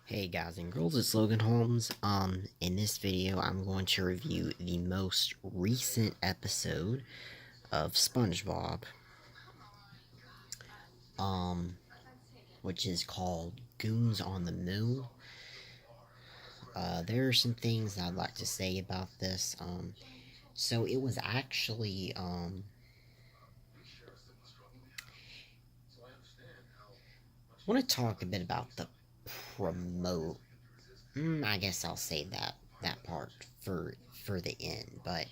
Hey guys and girls, it's Logan Holmes. In this video, I'm going to review the most recent episode of SpongeBob, which is called Goons on the Moon. There are some things I'd like to say about this. So it was actually, I want to talk a bit about the promote. I guess I'll save that part for the end, But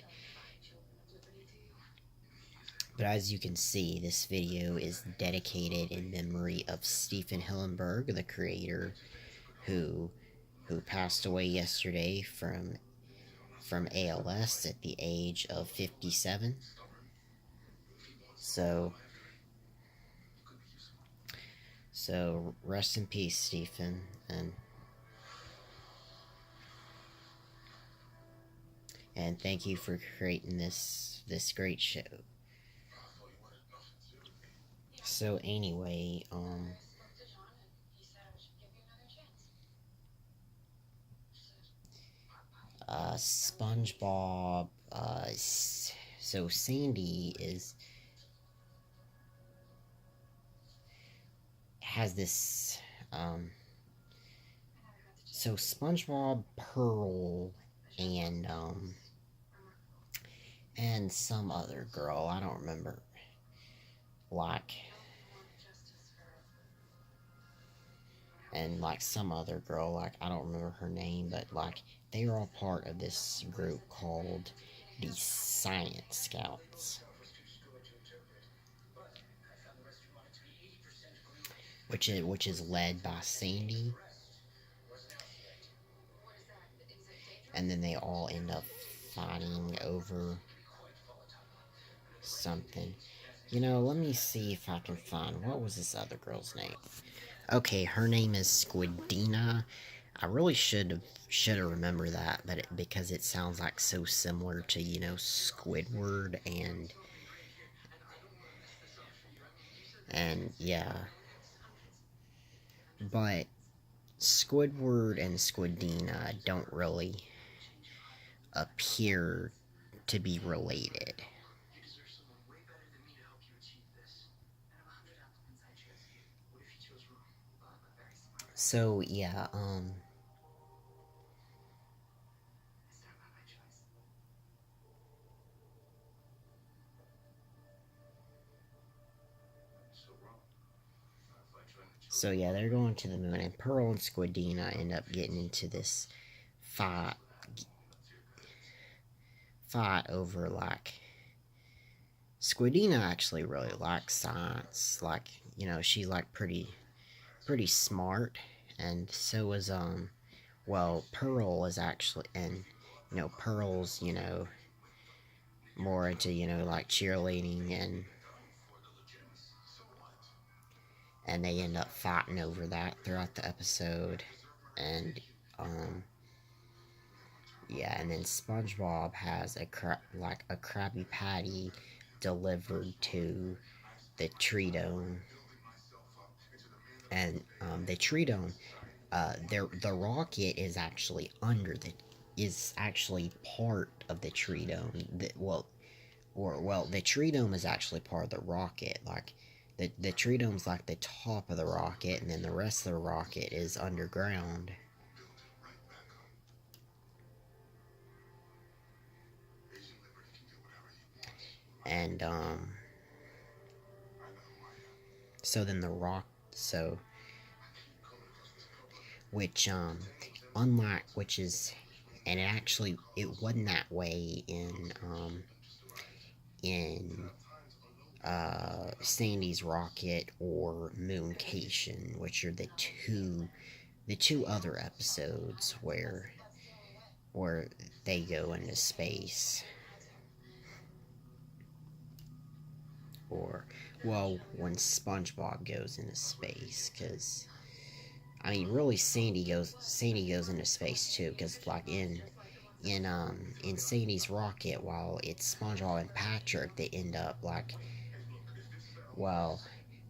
as you can see, this video is dedicated in memory of Stephen Hillenburg, the creator who passed away yesterday from ALS at the age of 57. So rest in peace, Stephen, and thank you for creating this great show. So anyway, SpongeBob, so Sandy has this, so SpongeBob, Pearl, and some other girl, I don't remember, some other girl, I don't remember her name, but they are all part of this group called the Science Scouts, which is led by Sandy, and then they all end up fighting over something. Let me see if I can find, what was this other girl's name? Okay, her name is Squidina. I really should have remembered that, but because it sounds like so similar to, Squidward and yeah. But Squidward and Squidina don't really appear to be related. So yeah, so yeah, they're going to the moon, and Pearl and Squidina end up getting into this fight over Squidina actually really likes science, she's pretty smart, and so is Pearl is actually, and Pearl's more into cheerleading, and they end up fighting over that throughout the episode, and yeah, and then SpongeBob has a Krabby Patty delivered to the Tree Dome, and the Tree Dome, the rocket is actually part of the Tree Dome. The Tree Dome is actually part of the rocket. The Tree Dome's like the top of the rocket, and then the rest of the rocket is underground. And so then the rock, which is, and it wasn't that way in Sandy's rocket or Mooncation, which are the two other episodes where they go into space, or when SpongeBob goes into space, because really Sandy goes into space too, because in Sandy's rocket, while it's SpongeBob and Patrick, they end up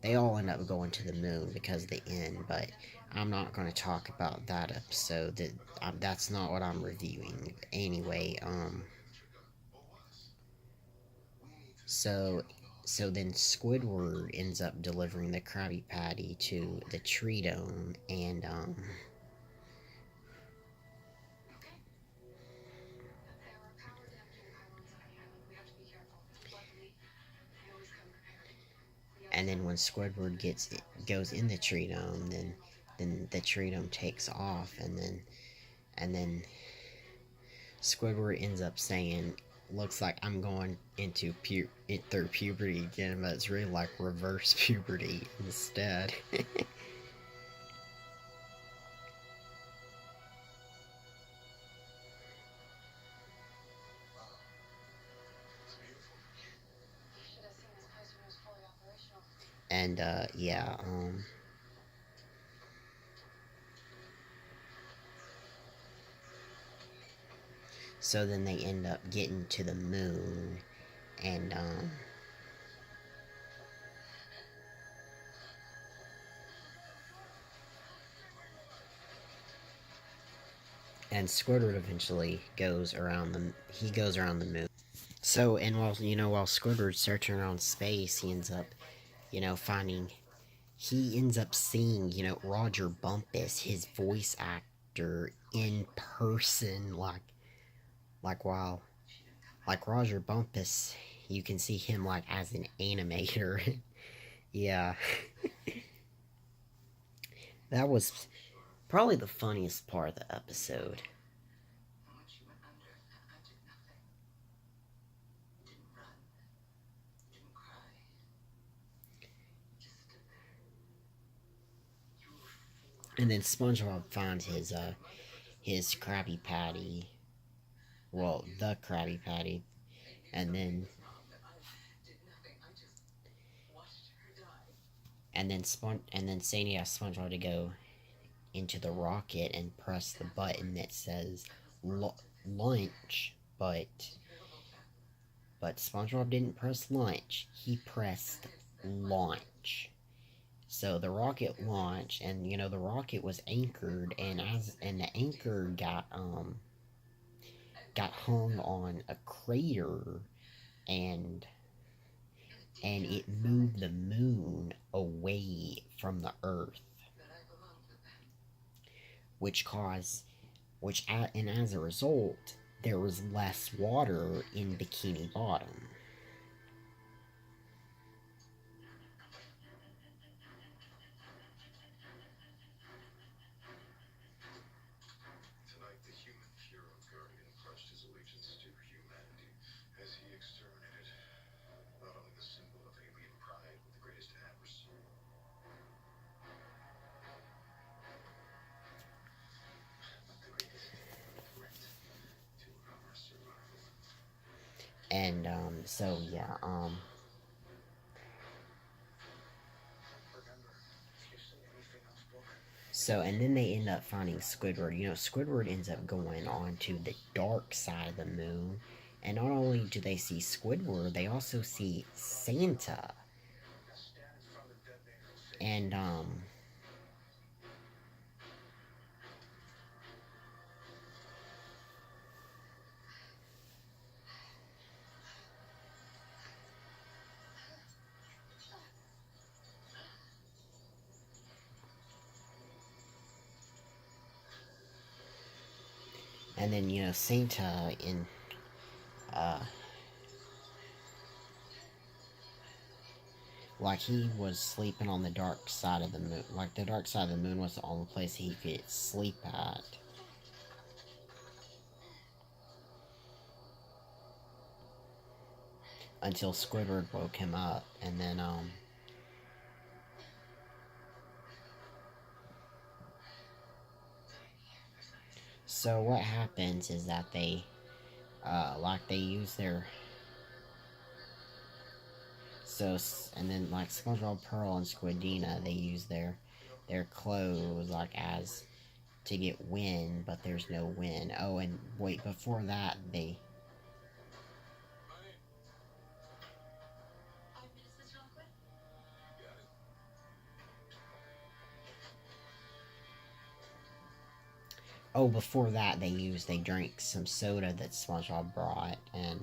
they all end up going to the moon because of the end, but I'm not going to talk about that episode. That's not what I'm reviewing anyway. So so then Squidward ends up delivering the Krabby Patty to the Tree Dome, and then when Squidward goes in the Tree Dome, then the Tree Dome takes off, and then Squidward ends up saying, "Looks like I'm going through puberty again," but it's really like reverse puberty instead. And yeah, so then they end up getting to the moon, and and Squidward eventually goes around the moon. So, and while Squidward's searching around space, he ends up, finding, he ends up seeing, Roger Bumpus, his voice actor, in person, like while, like Roger Bumpus, you can see him like as an animator. Yeah, that was probably the funniest part of the episode. And then SpongeBob finds his Krabby Patty, well, the Krabby Patty, and then Sandy asks SpongeBob to go into the rocket and press the button that says lunch, but SpongeBob didn't press lunch. He pressed launch. So the rocket launched, and the rocket was anchored, and the anchor got hung on a crater, and it moved the moon away from the Earth, which caused and as a result, there was less water in Bikini Bottom. And so yeah, so and then they end up finding Squidward. Squidward ends up going on to the dark side of the moon, and not only do they see Squidward, they also see Santa. And then Santa in uh like he was sleeping on the dark side of the moon. Like the dark side of the moon was the only place he could sleep at. Until Squidward woke him up, and then so what happens is that they use their and then like SpongeBob, Pearl, and Squidina, they use their clothes like as to get wind, but there's no wind. Oh, and wait, before that they oh, before that they drank some soda that SpongeBob brought and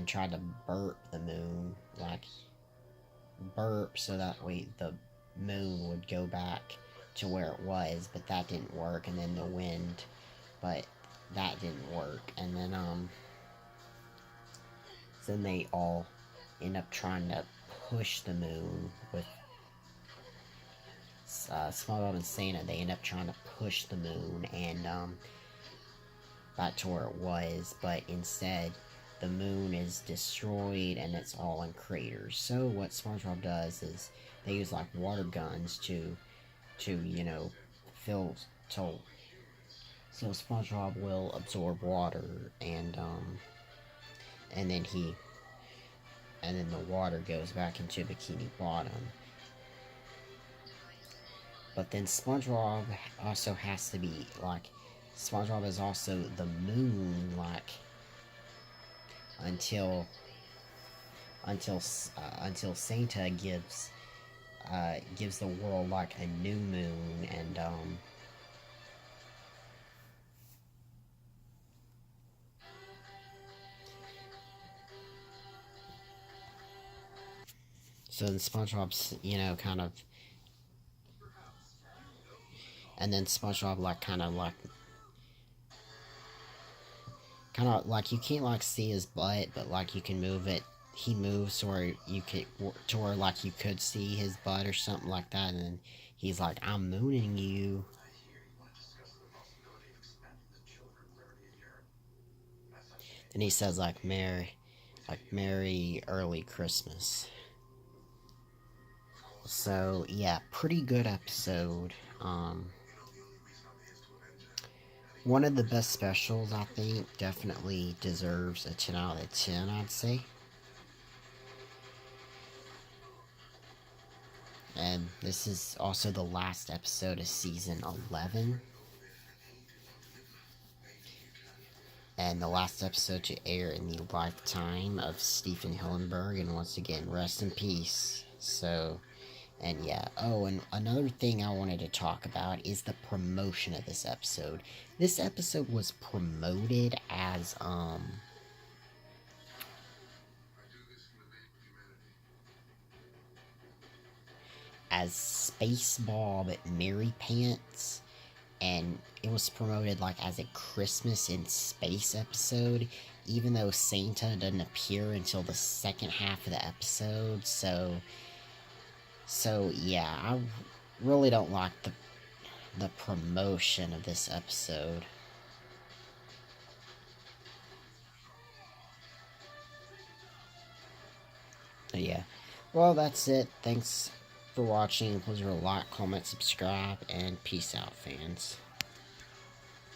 tried to burp the moon, like burp so that way the moon would go back to where it was, but that didn't work. And then the wind, but that didn't work. And then they all end up trying to push the moon with SpongeBob and Santa. They end up trying to push the moon and back to where it was, but instead the moon is destroyed and it's all in craters. So what SpongeBob does is they use like water guns to fill to so SpongeBob will absorb water and then he and then the water goes back into Bikini Bottom. But then SpongeBob also has to be like SpongeBob is also the moon, like until Santa gives the world like a new moon and so then SpongeBob's kind of and then SpongeBob like kind of like you can't like see his butt, but like you can move it. He moves where you could to where like you could see his butt or something like that, and then he's like, "I'm mooning you." Then he says Merry early Christmas. So yeah, pretty good episode. One of the best specials, I think, definitely deserves a 10 out of 10, I'd say. And this is also the last episode of season 11. And the last episode to air in the lifetime of Stephen Hillenburg. And once again, rest in peace. So, and yeah. Oh, and another thing I wanted to talk about is the promotion of this episode. This episode was promoted as SpongeBob Mary Pants, and it was promoted like as a Christmas in Space episode, even though Santa doesn't appear until the second half of the episode. So yeah, I really don't like the promotion of this episode. But yeah, well, that's it. Thanks for watching. Please like, comment, subscribe, and peace out, fans.